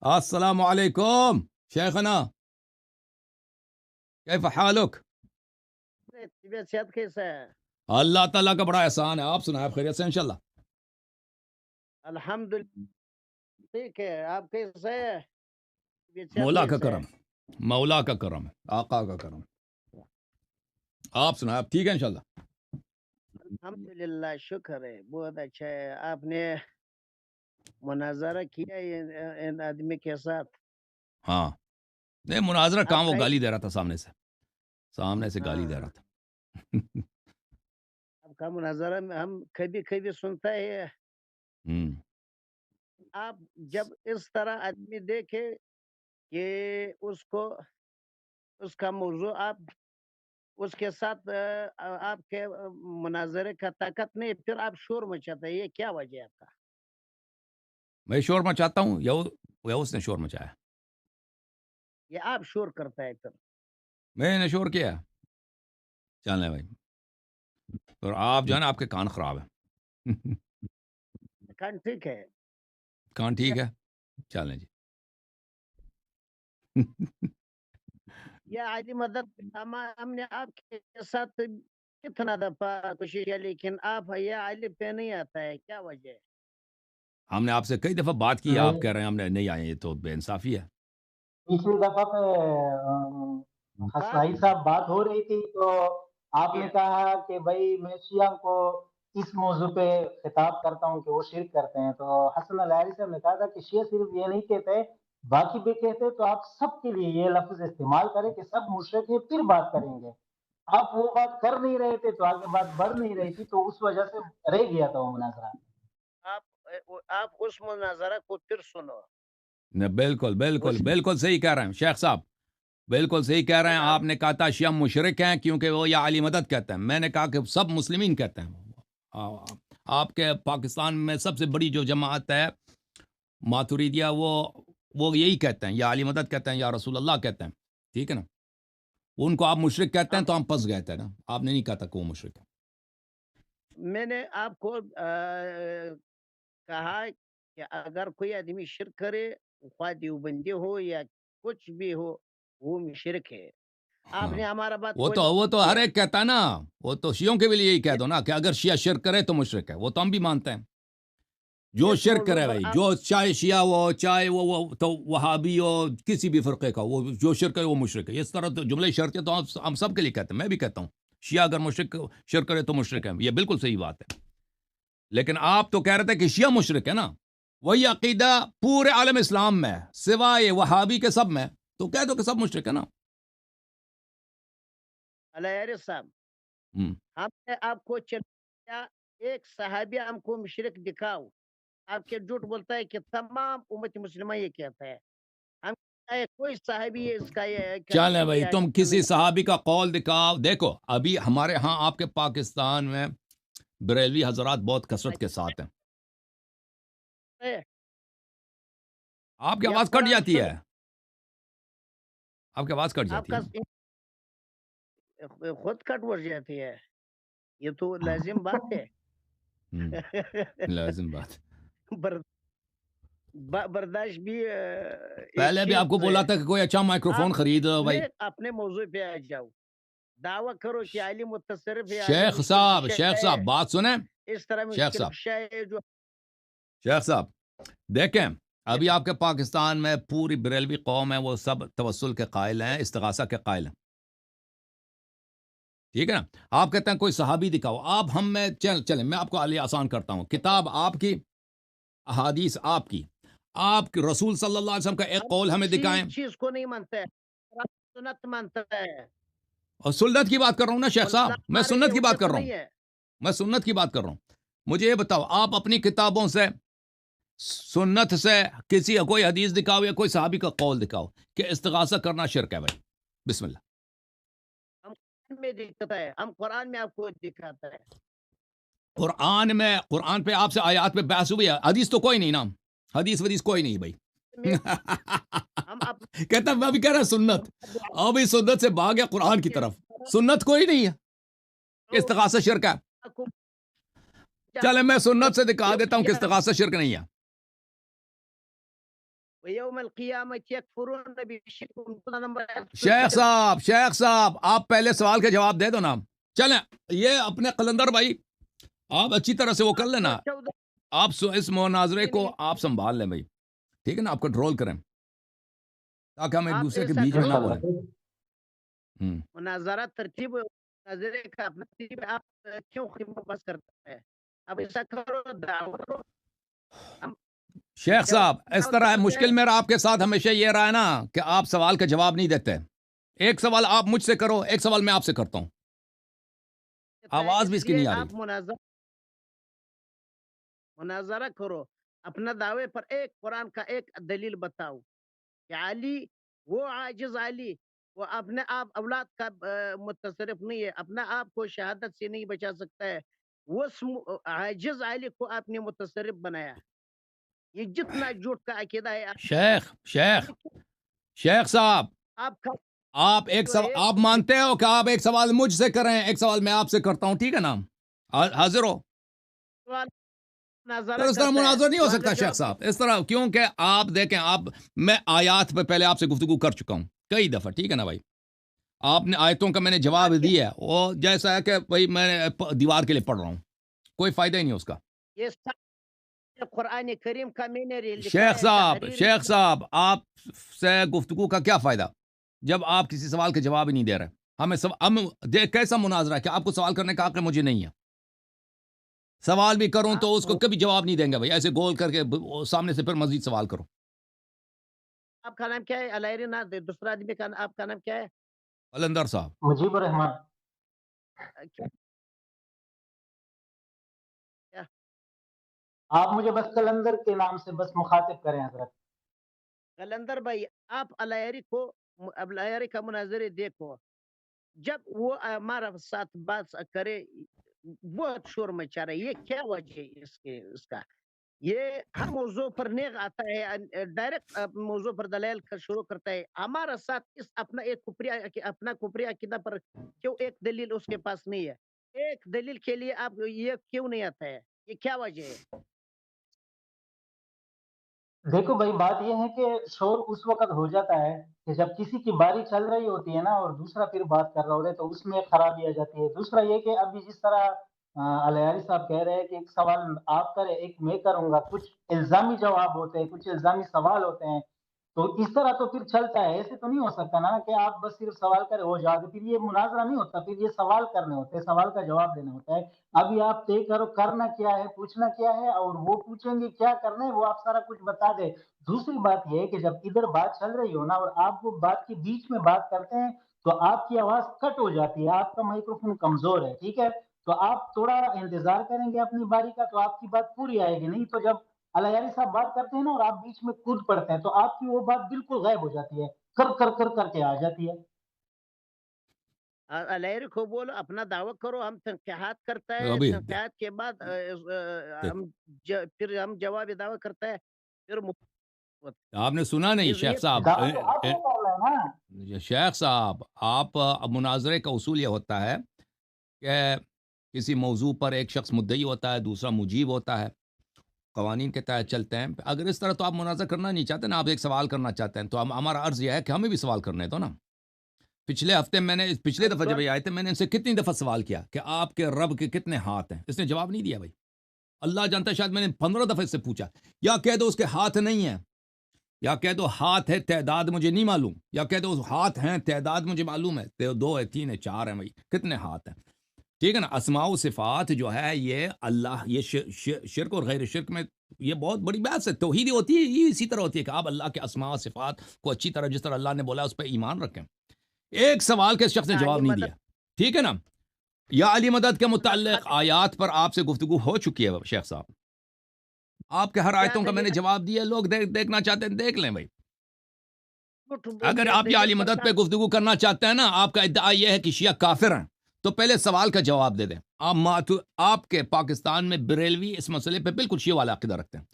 السلام علیکم شیخنا، کیف حالک؟ طبیعت صحت کیسا ہے؟ اللہ تعالیٰ کا بڑا احسان ہے. آپ سنائیں، آپ خیریت سے انشاءاللہ؟ الحمدللہ ٹھیک ہے. آپ کیسے ہیں؟ طبیعت صحت مولا کا کیسا ہے؟ کرم، مولا کا کرم ہے، آقا کا کرم. آپ سنائیں، آپ ٹھیک ہے انشاءاللہ؟ الحمدللہ شکر ہے، بہت اچھا ہے. آپ نے مناظرہ کیا ان آدمی کے ساتھ؟ ہاں، نہیں مناظرہ آپ کہاں، وہ کا گالی دے رہا تھا سامنے سے گالی دے ہاں رہا تھا. آپ کا مناظرہ میں ہم کبھی کبھی سنتا ہے. ہم، آپ جب اس طرح آدمی دیکھے کہ اس کو اس کا موضوع آپ اس کے ساتھ آپ کے مناظرے کا طاقت نہیں، پھر آپ شور مچاتا ہے، یہ کیا وجہ ہے آپ کا؟ میں شور مچاتا ہوں یا اس نے شور مچایا؟ یہ آپ شور کرتا ہے پھر. میں نے شور کیا؟ چلیں بھائی، اور آپ جو ہے نا، آپ کے کان خراب ہے. کان ٹھیک ہے. کان ٹھیک ہے؟ چلیں جی. یا علی مدد ہم نے آپ کے ساتھ کتنا دفعہ کوشش کیا، لیکن آپ یا علی پہ نہیں آتا ہے، کیا وجہ ہے؟ ہم نے آپ سے کئی دفعہ بات کی ہے، آپ نہیں، کہہ رہے ہیں ہم نے نہیں آئے. یہ تو بے انصافی ہے. پچھلی دفعہ پہ بات حسنائی صاحب بات ہو رہی تھی تو آپ نے کہا کہ بھائی میں شیعہ کو اس موضوع پہ خطاب کرتا ہوں کہ وہ شرک کرتے ہیں. تو حسن الہاری صاحب نے کہا تھا کہ شیعہ صرف یہ نہیں کہتے، باقی بھی کہتے، تو آپ سب کے لیے یہ لفظ استعمال کریں کہ سب مشرک ہیں، پھر بات کریں گے. آپ وہ بات کر نہیں رہے تھے تو آگے بات بڑھ نہیں رہی تھی، تو اس وجہ سے رہ گیا تھا وہ مناظرہ. آپ اس مناظرہ کو پھر سنو. بالکل بالکل اس بالکل صحیح کہہ رہے ہیں شیخ صاحب، بالکل صحیح کہہ رہے ہیں. آپ نے کہا تھا شیعہ مشرک ہیں کیونکہ وہ یا علی مدد کہتے ہیں. میں نے کہا کہ سب مسلمین کہتے ہیں. آپ کے پاکستان میں سب سے بڑی جو جماعت ہے ماتوریدیہ، وہ یہی کہتے ہیں، یا علی مدد کہتے ہیں، یا رسول اللہ کہتے ہیں. ٹھیک ہے نا؟ ان کو آپ مشرک کہتے ہیں تو ہم پھنس گئے تھے نا. آپ نے نہیں کہا تھا کہ وہ مشرک ہے. میں نے آپ کو کہا کہ اگر کوئی آدمی شرک کرے، خواہ دیوبندی ہو یا کچھ بھی ہو، وہ شرک ہے. آپ ہاں، نے ہمارا بات وہ کو تو ہر کیا. ایک کہتا ہے نا. وہ تو شیعوں کے بھی لیے یہی کہہ دو نا کہ اگر شیعہ شرک کرے تو مشرک ہے. وہ تو ہم بھی مانتے ہیں. جو اس شرک موضوع کرے پر بھائی، آپ جو چاہے شیعہ ہو، چاہے وہ تو وہابی ہو، کسی بھی فرقے کا، وہ جو شرک کرے وہ مشرک ہے. اس طرح تو جملے شرطیں تو ہم سب کے لیے کہتے ہیں. میں بھی کہتا ہوں شیعہ اگر شرک کرے تو مشرک ہے. یہ بالکل صحیح بات ہے. لیکن آپ تو کہہ رہے تھے کہ شیعہ مشرک ہے نا. وہی عقیدہ پورے عالم اسلام میں سوائے وہابی کے سب میں، تو کہہ دو کہ سب مشرک ہے نا. علیہ صاحب، ہم، ہم نے آپ کو چلایا ایک صحابی ہم کو مشرک دکھاؤ. آپ کے جھوٹ بولتا ہے کہ تمام امت مسلمہ یہ کہتا ہے. ہم کہتا ہے کوئی صحابی اس کا چلیں بھائی، یہ تم کسی نہیں صحابی کا قول دکھاؤ. دیکھو ابھی ہمارے ہاں آپ کے پاکستان میں بریلوی حضرات بہت کثرت کے ساتھ ہیں. ہے. آپ کی یا آواز کٹ قرآن جاتی سن، ہے. آپ کی آواز کٹ آپ جاتی کا ہے. خود کٹ ہو جاتی ہے. یہ تو لازم بات ہے. ہم، لازم بات. برداشت بھی ایک پہلے بھی آپ کو چیز بولا ہے. تھا کہ کوئی اچھا مائکرو آپ فون خرید بھائی. اپنے موضوع پہ آ جاؤ، دعویٰ کرو کہ علی متصرف ہے، علی شیخ مشکل صاحب، کشا شیخ صاحب ہے. بات سنیں. اس طرح شیخ مشکل صاحب، کشا ہے جو شیخ صاحب دیکھیں، ابھی آپ کے پاکستان میں پوری بریلوی قوم ہے، وہ سب توسل کے قائل ہیں، استغاثہ کے قائل ہیں. ٹھیک ہے نا؟ آپ کہتے ہیں کوئی صحابی دکھاؤ. آپ ہم میں چلیں میں آپ کو علی آسان کرتا ہوں. کتاب آپ کی، احادیث آپ کی، آپ کے رسول صلی اللہ علیہ وسلم کا ایک ہم قول ہمیں کسی دکھائیں. چیز کو نہیں مانتا ہے، سنت مانتا ہے. اور سنت کی بات کر رہا ہوں نا شیخ صاحب، سنت میں ہمارے لیے سنت کی بات کر حجت رہا ہوں. نہیں ہے. میں سنت کی بات کر رہا ہوں. مجھے یہ بتاؤ، آپ اپنی کتابوں سے، سنت سے کسی کوئی حدیث دکھاؤ یا کوئی صحابی کا قول دکھاؤ کہ استغاثہ کرنا شرک ہے بھائی. بسم اللہ. ہم قرآن میں دکھتا ہے، ہم قرآن میں آپ کو دکھاتا ہے. قرآن پہ آپ سے آیات پہ بحث ہوئی ہے، حدیث تو کوئی نہیں نا. حدیث ودیث کوئی نہیں بھائی. میں ہم اپنے کہتا میں بھی کہہ رہا سنت. ابھی سنت سے بھاگ گیا قرآن کی طرف. سنت کوئی نہیں ہے کہ استغاثہ شرک ہے. چلے میں سنت سے دکھا دیتا ہوں کہ استغاثہ شرک نہیں ہے. ويوم القيامة يكفرون بشرككم نمبر شیخ صاحب آپ پہلے سوال کا جواب دے دو نا. چلیں یہ اپنے قلندر بھائی آپ اچھی طرح سے وہ کر لینا. آپ اس مناظرے کو آپ سنبھال لیں بھائی, ٹھیک ہے نا, آپ کنٹرول کریں تاکہ ہم ایک دوسرے کے بیچ میں نہ بولیں. مناظرہ ترتیب مناظرے کا اپنا ترتیب آپ کیوں بس کرتے ہیں؟ اب ایسا کرو دعوت کرو. شیخ صاحب اس طرح ہے, مشکل میرا آپ کے ساتھ ہمیشہ یہ رہا ہے نا کہ آپ سوال کا جواب نہیں دیتے. ایک سوال آپ مجھ سے کرو, ایک سوال میں آپ سے کرتا ہوں. آواز بھی اس کی نہیں آ رہی. مناظرہ کرو, اپنا دعوے پر ایک قرآن کا ایک دلیل بتاؤ کہ علی وہ عاجز علی وہ اپنے آپ اولاد کا متصرف نہیں ہے, اپنا آپ کو شہادت سے نہیں بچا سکتا ہے. وہ عاجز علی کو آپ نے متصرف بنایا. یہ جتنا جھوٹ کا عقیدہ ہے شیخ صاحب آپ ایک سوال آپ مانتے ہو کہ آپ ایک سوال مجھ سے کریں, ایک سوال میں آپ سے کرتا ہوں, ٹھیک ہے نا, حاضر ہو. اس طرح مناظر نہیں ہو سکتا شیخ صاحب, اس طرح, کیونکہ آپ دیکھیں میں آیات پہ پہلے آپ سے گفتگو کر چکا ہوں کئی دفعہ, ٹھیک ہے نا بھائی. آپ نے آیتوں کا میں نے جواب دیا ہے, وہ جیسا ہے کہ بھائی میں دیوار کے لیے پڑھ رہا ہوں, کوئی فائدہ ہی نہیں اس کا. قرآن کریم کا میں نے شیخ صاحب آپ سے گفتگو کا کیا فائدہ جب آپ کسی سوال کے جواب ہی نہیں دے رہے. ہم کیسا مناظرہ ہے کہ آپ کو سوال کرنے کا حق مجھے نہیں ہے. سوال بھی کروں تو اس کو کبھی جواب نہیں دیں گے بھائی, ایسے گول کر کے سامنے سے پھر مزید سوال کرو. آپ کا نام کیا ہے؟ الائری نا دوسرا آدمی کا آپ کا نام کیا ہے؟ قلندر صاحب. مجیب الرحمان. آپ مجھے بس قلندر کے نام سے بس مخاطب کریں حضرت. قلندر بھائی آپ الائری کا مناظرے دیکھو, جب وہ ہمارا ساتھ بات کرے بہت شور مچا رہا ہے. یہ کیا وجہ ہے اس کا؟ یہ ہر موضوع پر نیغ آتا ہے, ڈائریکٹ موضوع پر دلائل شروع کرتا ہے. ہمارا ساتھ اپنا کفری عقیدہ پر کیوں ایک دلیل اس کے پاس نہیں ہے؟ ایک دلیل کے لیے آپ یہ کیوں نہیں آتا ہے؟ یہ کیا وجہ ہے؟ دیکھو بھائی بات یہ ہے کہ شور اس وقت ہو جاتا ہے کہ جب کسی کی باری چل رہی ہوتی ہے نا اور دوسرا پھر بات کر رہا ہوتا ہے تو اس میں خرابی آ جاتی ہے. دوسرا یہ کہ ابھی جس طرح الیاری صاحب کہہ رہے ہیں کہ ایک سوال آپ کریں ایک میں کروں گا, کچھ الزامی جواب ہوتے ہیں, کچھ الزامی سوال ہوتے ہیں, تو اس طرح تو پھر چلتا ہے. ایسے تو نہیں ہو سکتا نا کہ آپ بس صرف سوال کرے ہو جاؤ, پھر یہ مناظرہ نہیں ہوتا, پھر یہ سوال کرنے ہوتے ہیں, سوال کا جواب دینا ہوتا ہے. ابھی آپ طے کرو کرنا کیا ہے, پوچھنا کیا ہے, اور وہ پوچھیں گے کیا کرنا ہے, وہ آپ سارا کچھ بتا دے. دوسری بات یہ ہے کہ جب ادھر بات چل رہی ہو نا اور آپ وہ بات کے بیچ میں بات کرتے ہیں تو آپ کی آواز کٹ ہو جاتی ہے, آپ کا مائکروفون کمزور ہے, ٹھیک ہے, تو آپ تھوڑا انتظار کریں گے اپنی باری کا تو آپ کی بات پوری آئے گی. نہیں تو جب الایاری صاحب بات کرتے ہیں نا اور آپ بیچ میں کود پڑتے ہیں تو آپ کی وہ بات بالکل غائب ہو جاتی ہے, کر کر کر کر کے آ جاتی ہے. الائری کو بولو اپنا دعویٰ کرو, ہم تنقیحات کرتا ہے, تنقیحات کے بعد پھر ہم جواب دعویٰ کرتا ہے. پھر آپ نے سنا نہیں شیخ صاحب, شیخ صاحب آپ مناظرے کا اصول یہ ہوتا ہے کہ کسی موضوع پر ایک شخص مدعی ہوتا ہے, دوسرا مجیب ہوتا ہے, قوانین کے تحت چلتے ہیں. اگر اس طرح تو آپ مناظرہ کرنا نہیں چاہتے نا, آپ ایک سوال کرنا چاہتے ہیں, تو ہمارا عرض یہ ہے کہ ہمیں بھی سوال کرنے دو نا. پچھلے ہفتے پچھلے دفعہ جب یہ آئے تھے میں نے ان سے کتنی دفعہ سوال کیا کہ آپ کے رب کے کتنے ہاتھ ہیں, اس نے جواب نہیں دیا بھائی. اللہ جانتا ہے, شاید میں نے 15 دفعہ اس سے پوچھا, یا کہہ دو اس کے ہاتھ نہیں ہیں, یا کہہ دو ہاتھ ہے تعداد مجھے نہیں معلوم, یا کہہ دو ہاتھ ہیں تعداد مجھے معلوم ہے, 2 ہے 3 ہے 4 ہیں, بھائی کتنے ہاتھ ہیں, ٹھیک ہے نا. اسماء و صفات جو ہے یہ اللہ, یہ شرک اور غیر شرک میں یہ بہت بڑی بات ہے. توحید ہوتی ہے یہ اسی طرح ہوتی ہے کہ آپ اللہ کے اسماء و صفات کو اچھی طرح جس طرح اللہ نے بولا اس پہ ایمان رکھیں. ایک سوال کے شخص نے جواب نہیں دیا, ٹھیک ہے نا. یا علی مدد کے متعلق آیات پر آپ سے گفتگو ہو چکی ہے شیخ صاحب, آپ کے ہر آیتوں کا میں نے جواب دیا, لوگ دیکھنا چاہتے ہیں دیکھ لیں بھائی. اگر آپ یہ علی مدد پہ گفتگو کرنا چاہتے ہیں نا, آپ کا ادعا یہ ہے کہ شیعہ کافر ہیں, تو پہلے سوال کا جواب دے دیں. آپ کے پاکستان میں بریلوی اس مسئلے پہ بالکل شیعہ والا عقیدہ رکھتے ہیں,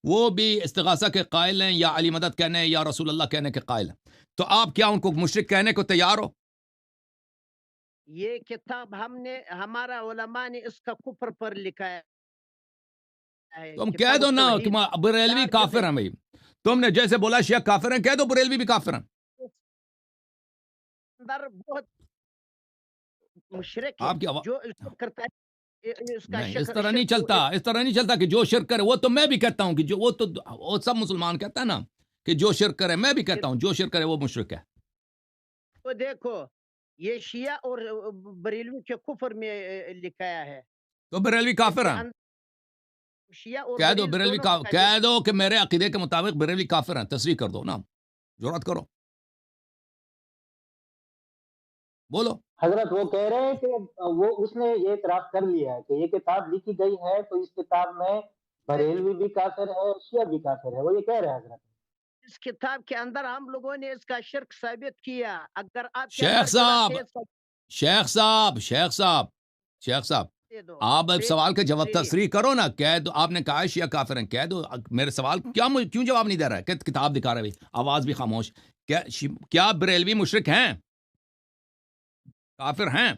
وہ بھی استغاثہ کے قائل ہیں, یا علی مدد کہنے یا رسول اللہ کہنے کے قائل ہیں, تو آپ کیا ان کو مشرک کہنے کو تیار ہو؟ یہ کتاب ہمارا علماء نے اس کا کفر پر لکھا ہے. تم کہہ دو نا کہ بریلوی کافر ہیں بھائی, تم نے جیسے بولا شیعہ کافر ہیں، کہہ دو بریلوی بھی کافر ہیں. اندر بہت مشرک ہے آپ کی جو اس کو کرتا ہے اس کا نہیں، اس شکر طرح نہیں چلتا، اس طرح نہیں چلتا کہ جو شرک کرے، وہ تو میں بھی کہتا ہوں کہ جو وہ سب مسلمان کہتا ہے نا کہ جو شرک کرے، میں بھی کہتا ہوں جو شرک کرے وہ مشرک ہے. تو دیکھو یہ شیعہ اور بریلوی کے کفر میں لکھایا ہے. تو بریلوی کافر ہیں. شیعہ اور کہہ دو بریلوی بریلوی دونوں کا کہہ دو کہ میرے عقیدے کے مطابق بریلوی کافر ہیں، تصریح کر دو نا، جرات کرو، بولو. حضرت وہ کہہ رہے ہیں کہ وہ اس نے یہ اعتراف کر لیا ہے کہ یہ کتاب لکھی گئی ہے تو اس کتاب میں بریلوی بھی کافر ہے، شیعہ بھی کافر ہے، وہ یہ کہہ رہے ہیں حضرت. اس کتاب کے اندر ہم لوگوں نے اس کا شرک ثابت کیا. اگر آپ کے شیخ اندر صاحب غلط ہے، شیخ صاحب شیخ صاحب شیخ صاحب دے دو. آپ اب سوال کا جواب تصریح. تصریح کرو نا. کہہ دو، آپ نے کہا ہے شیعہ کافر ہیں، کہہ دو میرے سوال کیوں جواب نہیں دے رہا ہے؟ کہ کتاب دکھا رہے بھائی، آواز بھی خاموش. کیا بریلوی مشرک ہیں، کافر ہیں؟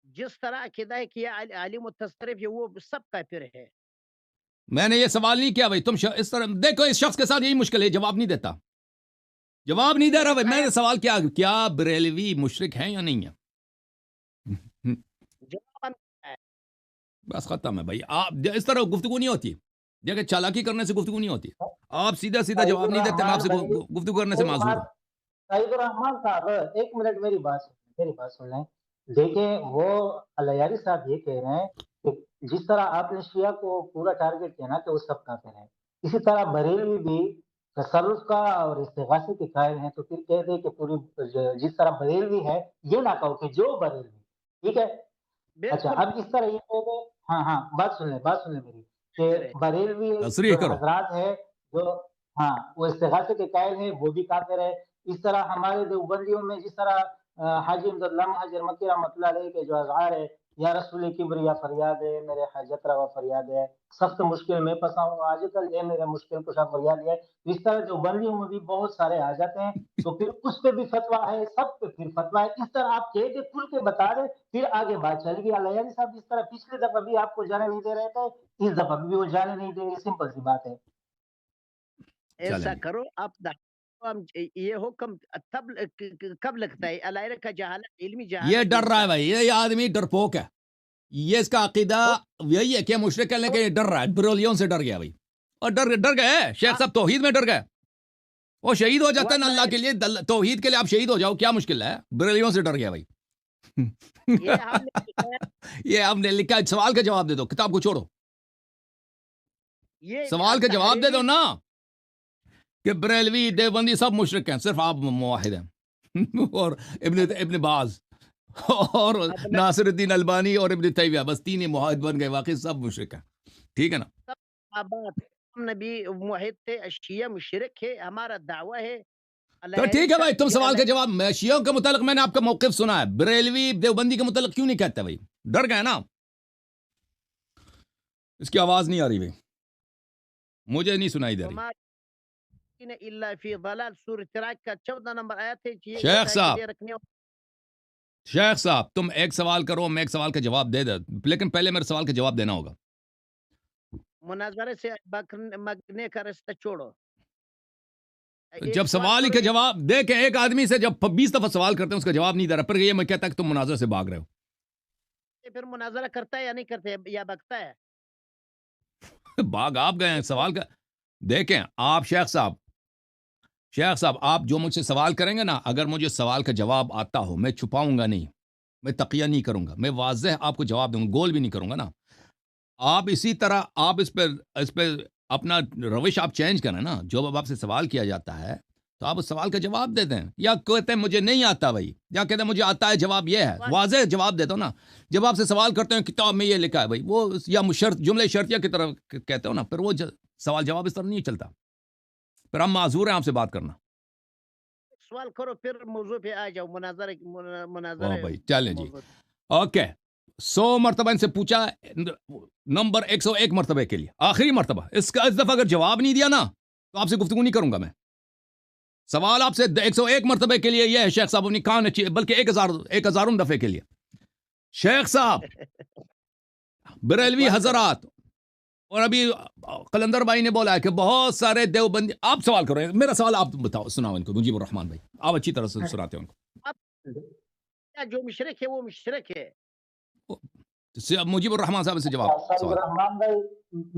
جس طرح عقیدہ ہے کہ یہ عالم التصرف ہے وہ سب کافر ہے. میں نے یہ سوال نہیں کیا بھائی. تم اس طرح دیکھو، اس شخص کے ساتھ یہی مشکل ہے، جواب نہیں دیتا، جواب نہیں دے رہا بھائی. میں نے سوال کیا بریلوی مشرک ہیں یا نہیں ہیں؟ جواب بس ختم ہے بھائی. آپ اس طرح گفتگو نہیں ہوتی، دیکھیں چالاکی کرنے سے گفتگو نہیں ہوتی. آپ سیدھا جواب نہیں دیتے، میں آپ سے گفتگو کرنے سے معذور ہوں. سعید الرحمان صاحب ایک منٹ میری بات سن لیں. دیکھیں وہ الیاری صاحب یہ کہہ رہے ہیں کہ جس طرح آپ نے شیعہ کو پورا ٹارگٹ کیا نا کہ وہ سب کافر ہیں، اسی طرح بریلوی بھی تصرف کا اور استغاثے کے قائل ہیں، تو پھر کہہ دے کہ پوری جس طرح بریلوی ہے یہ نہ کہو کہ جو بریلوی. ٹھیک ہے، اچھا اب اس طرح یہ کہہ دے. ہاں بات سن لیں میری کہ بریلوی تصریح کرو. حضرات ہے جو وہ استغاثے کے قائل ہیں وہ بھی کافر ہے. اس طرح ہمارے دیوبندیوں میں جس طرح حاجی امداد حاجر مکی رحمۃ اللہ علیہ کے جو اذعار ہے، یا رسول کبریا فریاد ہے، میرے حاجت روا فریاد ہے، سخت مشکل میں پھنسا ہوں آج کل، یہ میرے مشکل کشا فریاد ہے. اس طرح دیوبندیوں میں بھی بہت سارے آ جاتے ہیں، تو پھر اس پہ بھی فتویٰ ہے، سب پہ پھر فتویٰ ہے. اس طرح آپ کہہ دے کھل کے بتا دیں، پھر آگے بات چلے گی. علیہ صاحب اس طرح پچھلے دفعہ بھی آپ کو جانے نہیں دے رہے تھے، اس دفعہ بھی وہ جانے نہیں دیں گے. سمپل سی بات ہے. ایسا کرو آپ یہ حکم تب کب لگتا ہے؟ علائرہ کا جہالت، علمی جہالت. یہ ڈر رہا ہے بھائی، یہ آدمی ڈرپوک ہے. یہ اس کا عقیدہ یہی ہے کہ مشرک ہے، لیکن یہ ڈر رہا ہے، بریلویوں سے ڈر گیا بھائی. اور ڈر گئے شیخ صاحب، توحید میں ڈر گئے. وہ شہید ہو جاتا ہے نا اللہ کے لیے، توحید کے لیے آپ شہید ہو جاؤ، کیا مشکل ہے؟ بریلویوں سے ڈر گیا بھائی. یہ ہم نے لکھا ہے. سوال کا جواب دے دو، کتاب کو چھوڑو، سوال کا جواب دے دو نا کہ بریلوی دیوبندی سب مشرک ہیں، صرف آپ موحد ہیں. اور ابن باز اور ناصر الدین البانی اور ابن تیمیہ، بس تین ہی موحد بن گئے، واقعی سب مشرک ہیں. ٹھیک ہے نا؟ نبی موحد تھے، شیعہ مشرک ہے، ہمارا دعویٰ ہے. تو ٹھیک ہے بھائی، تم سوال کا جواب. شیعوں کے متعلق میں نے آپ کا موقف سنا ہے، بریلوی دیوبندی کے متعلق کیوں نہیں کہتے بھائی؟ ڈر گئے نا. اس کی آواز نہیں آ رہی بھائی، مجھے نہیں سنائی دے رہی. شیخ صاحب تم ایک سوال کرو، میں ایک سوال کا جواب دے دے، لیکن پہلے میرے سوال کا جواب دینا ہوگا. مناظرے سے مگنے کا رستہ چھوڑو. جب سوال کے جواب دے کے ایک آدمی سے جب 20 دفعہ سوال کرتے ہیں اس کا جواب نہیں دے رہا، پھر یہ میں کہتا کہ تم مناظرے سے بھاگ رہے ہو. پھر مناظرہ کرتا ہے یا نہیں کرتے یا بھگتا ہے؟ بھاگ آپ گئے ہیں سوال کا. دیکھیں آپ شیخ صاحب آپ جو مجھ سے سوال کریں گے نا، اگر مجھے سوال کا جواب آتا ہو، میں چھپاؤں گا نہیں، میں تقیہ نہیں کروں گا، میں واضح آپ کو جواب دوں گا، گول بھی نہیں کروں گا نا. آپ اسی طرح آپ اس پہ اپنا روش آپ چینج کریں نا. جو اب آپ سے سوال کیا جاتا ہے تو آپ اس سوال کا جواب دے دیں، یا کہتے ہیں مجھے نہیں آتا بھائی، یا کہتے ہیں مجھے آتا ہے، جواب یہ ہے، واضح جواب دے دو نا. جب آپ سے سوال کرتے ہیں کتاب میں یہ لکھا ہے بھائی، وہ یا جملے شرطیہ کی طرف کہتے ہو نا، پھر وہ سوال جواب اس طرح نہیں چلتا. پھر ہم معذور ہیں آپ سے بات کرنا. سوال کرو پھر موضوع پہ آ جاؤ. مناظرہ بھائی چلیں جی، اوکے. 100 مرتبہ ان سے پوچھا، نمبر 101 مرتبہ کے لیے آخری مرتبہ، اس دفعہ اگر جواب نہیں دیا نا تو آپ سے گفتگو نہیں کروں گا میں. سوال آپ سے 101 مرتبہ کے لیے یہ ہے شیخ صاحب، اپنی کان اچھی، بلکہ 1000 دفعے کے لیے. شیخ صاحب، بریلوی حضرات اور ابھی قلندر بھائی نے بولا ہے کہ بہت سارے دیوبندی. آپ سوال کرو, میرا سوال آپ بتاؤ, سناؤ ان کو. مجیب الرحمان بھائی آپ اچھی طرح سے سناتے ہیں ان اب جو مشرک ہے وہ مشرک ہے. کو. مجیب الرحمان صاحب سے جواب سعید سوال. الرحمان بھائی،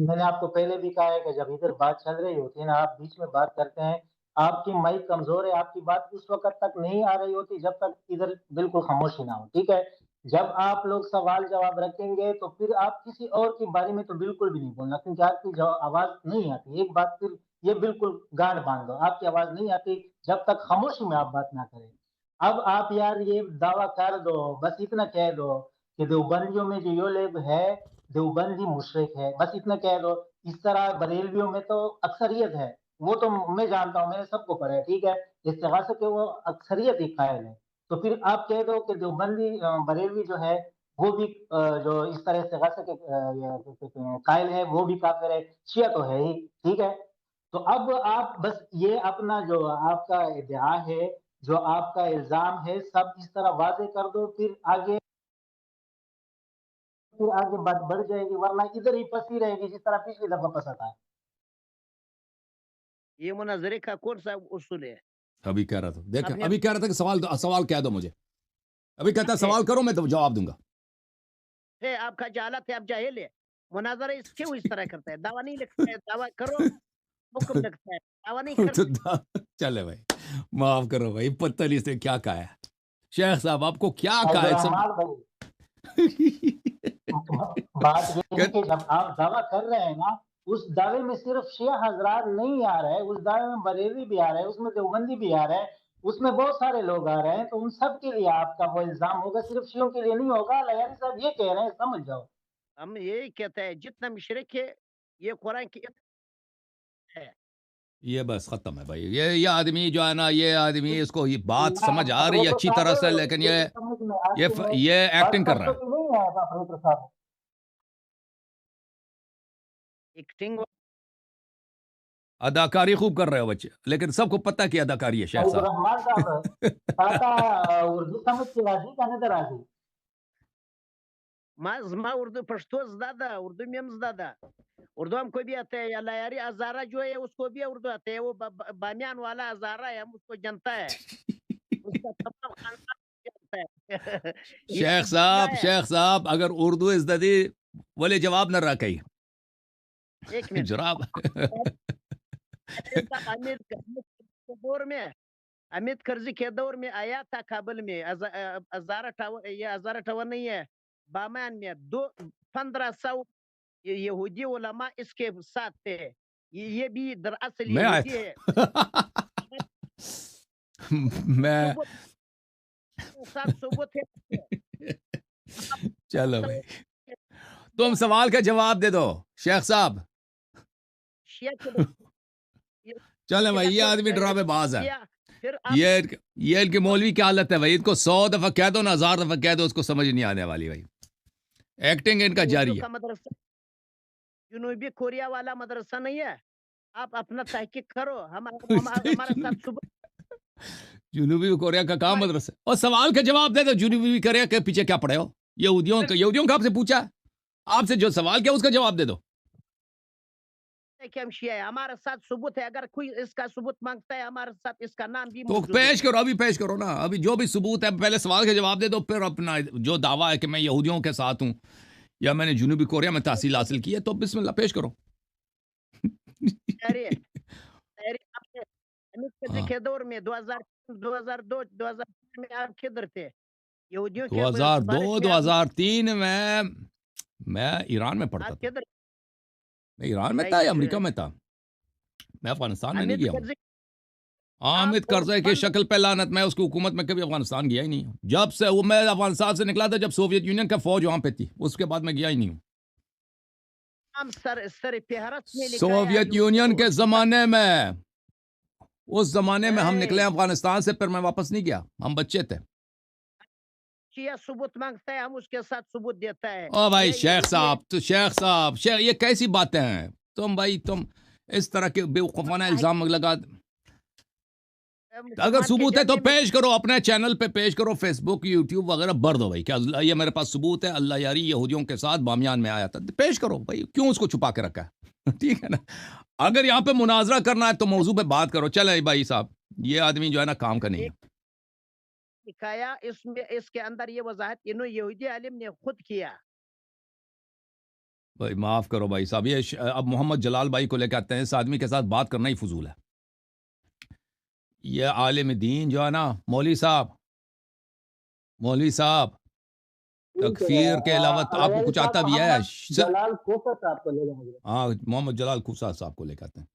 میں نے آپ کو پہلے بھی کہا ہے کہ جب ادھر بات چل رہی ہوتی ہے نا، آپ بیچ میں بات کرتے ہیں، آپ کی مائک کمزور ہے، آپ کی بات اس وقت تک نہیں آ رہی ہوتی جب تک ادھر بالکل خاموشی نہ ہو. ٹھیک ہے، جب آپ لوگ سوال جواب رکھیں گے تو پھر آپ کسی اور کے بارے میں تو بالکل بھی نہیں بولنا، کیونکہ آپ کی آواز نہیں آتی. ایک بات پھر یہ بالکل گانٹ باندھ دو، آپ کی آواز نہیں آتی جب تک خاموشی میں آپ بات نہ کریں. اب آپ یار یہ دعویٰ کر دو، بس اتنا کہہ دو کہ دیوبندیوں میں جو یہ لوگ ہے دیوبندی مشرک ہے، بس اتنا کہہ دو. اس طرح بریلویوں میں تو اکثریت ہے، وہ تو میں جانتا ہوں، میں نے سب کو پڑھا ہے. ٹھیک ہے، استغاثہ کے وہ اکثریت ہی قائل ہے. تو پھر آپ کہہ دو کہ دیوبندی بریلوی جو ہے وہ بھی جو اس طرح استغاثہ کے قائل ہے وہ بھی کافر ہے. شیعہ تو ہے ہی. ٹھیک ہے، تو اب آپ بس یہ اپنا جو آپ کا ادعا ہے، جو آپ کا الزام ہے، سب اس طرح واضح کر دو، پھر آگے بات بڑھ جائے گی، ورنہ ادھر ہی پھنسی رہے گی جس طرح پچھلی دفعہ پھنسا تھا. یہ مناظرے کا کون سا اصول ہے؟ ابھی کہہ رہا تھا, دیکھ آپ نے ابھی کہہ رہا تھا کہ سوال کہہ دو مجھے. ابھی کہتا ہے سوال کرو, میں تو جواب دوں گا. ہے آپ کا جہالت ہے، آپ جاہل ہے. مناظرہ اس کیوں اس طرح کرتا ہے؟ دعویٰ نہیں لکھتا ہے، دعویٰ کرو حکم لگتا ہے، دعویٰ نہیں کرتا. چلے بھائی معاف کرو بھائی, پتہ نہیں اس نے کیا کہا ہے. شیخ صاحب آپ کو کیا سعید کہا ہے الرحمان بھائی، بات یہ ہے کہ جب آپ دعویٰ کر رہے ہیں نا، اس دعوے میں صرف شیعہ حضرات نہیں آ رہے، اس دعوے میں بریلوی بھی آ رہے، اس میں دیوبندی بھی آ رہے، اس میں بہت سارے لوگ آ رہے ہیں. تو ان سب کے لیے آپ کا وہ الزام ہوگا، صرف شیعوں کے لیے نہیں ہوگا. لیاری صاحب یہ کہہ رہے ہیں، سمجھ جاؤ. ہم یہی کہتے ہیں جتنا مشرک ہے یہ قرآن کی ہے. یہ بس ختم ہے بھائی. یہ آدمی جو ہے نا, یہ آدمی اس کو یہ بات سمجھ آ رہی ہے اچھی طرح سے, لیکن یہ ایکٹنگ کر رہا ہے. نہیں ہے پروفیسر صاحب. ایکٹنگ اداکاری خوب کر رہے ہو بچے, لیکن سب کو پتہ کہ اداکاری ہے. شیخ سعید الرحمان صاحب تاتا اردو سمجھ کے راضی کا نظر راضی. ما اردو پشتو زدہ، اردو میم زدہ، اردو ہم کو بھی آتا ہے. یا لیاری ہزارہ جو ہے اس کو بھی اردو آتا ہے. وہ بامیان والا ہزارہ ہے، ہم اس کو جانتا ہے، اس کا تمام خاندان جانتا ہے. شیخ صاحب اگر اردو ازدادی ولی جواب نہ رہا کہیں ایک منٹ جراب. امت کرزی کے دور میں آیا تھا کابل میں. یہ 1058 نہیں ہے، بامیان میں 1500 یہودی علماء اس کے ساتھ تھے. یہ بھی دراصل یہودی ہے. میں ثبوت ہے. چلو بھائی تم سوال کا جواب دے دو شیخ صاحب. چلے بھائی, یہ آدمی ڈرامے باز ہے. یہ ان کے مولوی کی حالت ہے بھائی. ان کو 100 دفعہ کہہ دو نا, 1000 دفعہ کہہ دو, اس کو سمجھ نہیں آنے والی بھائی. ایکٹنگ ان کا جاری ہے. جنوبی کوریا والا مدرسہ نہیں ہے. آپ اپنا تحقیق کرو. ہمارا ساتھ صبح جنوبی کوریا کا کام مدرسہ. اور سوال کا جواب دے دو. جنوبی کوریا کے پیچھے کیا پڑے ہو؟ یہودیوں کا آپ سے پوچھا, آپ سے جو سوال کیا اس کا جواب دے دو. کہ ہم شیعہ ہے, ہمارا ساتھ ثبوت ہے. اگر کوئی اس کا ثبوت مانگتا ہے ہمارے ساتھ اس کا نام بھی تو پیش کرو, ابھی پیش کرو نا. ابھی جو بھی ثبوت ہے پہلے سوال کا جواب دے دو, پھر اپنا جو دعویٰ ہے کہ میں یہودیوں کے ساتھ ہوں یا میں نے جنوبی کوریا میں تحصیل حاصل کی ہے, تو بسم اللہ پیش کرو. کے دور میں 2002 2003 میں آپ کدھر تھے؟ 2002 2003 میں ایران میں پڑھتا تھا. میں ایران میں تھا یا امریکہ میں تھا, میں افغانستان میں نہیں گیا ہوں. حامد کرزئی کی شکل پہ لعنت, میں اس کی حکومت میں کبھی افغانستان گیا ہی نہیں ہوں. جب سے میں افغانستان سے نکلا تھا جب سوویت یونین کا فوج وہاں پہ تھی, اس کے بعد میں گیا ہی نہیں ہوں. سوویت یونین کے زمانے میں, اس زمانے میں ہم نکلے افغانستان سے, پھر میں واپس نہیں گیا, ہم بچے تھے. ثبوت مانگتا ہے, ہم اس کے ساتھ ثبوت دیتا ہے. او بھائی شیخ صاحب یہ کیسی باتیں ہیں تم بھائی, تم اس طرح کے بیوقوفانہ الزام لگا. اگر ثبوت ہے تو پیش کرو, اپنے چینل پہ پیش کرو, فیس بک یوٹیوب وغیرہ بھر دو بھائی. کیا یہ میرے پاس ثبوت ہے, اللہ یاری یہودیوں کے ساتھ بامیان میں آیا تھا, پیش کرو بھائی. کیوں اس کو چھپا کے رکھا ہے؟ ٹھیک ہے نا. اگر یہاں پہ مناظرہ کرنا ہے تو موضوع پہ بات کرو. چلے بھائی صاحب, یہ آدمی جو ہے نا کام کا نہیں ایک ہے. دکھایا اس میں, اس کے اندر یہ وضاحت انہوں یہودی عالم نے خود کیا. بھائی معاف کرو بھائی صاحب, یہ اب محمد جلال بھائی کو لے کے آتے ہیں. اس آدمی کے ساتھ بات کرنا ہی فضول ہے. یہ عالم دین جو ہے نا, مولوی صاحب ٹھیک ہے تکفیر کے علاوہ تو آپ کو الحیری کچھ صاحب آتا بھی ہے. محمد جلال کوفہ صاحب کو لے جائیں گے. ہاں, محمد جلال خوسا صاحب کو لے کے آتے ہیں.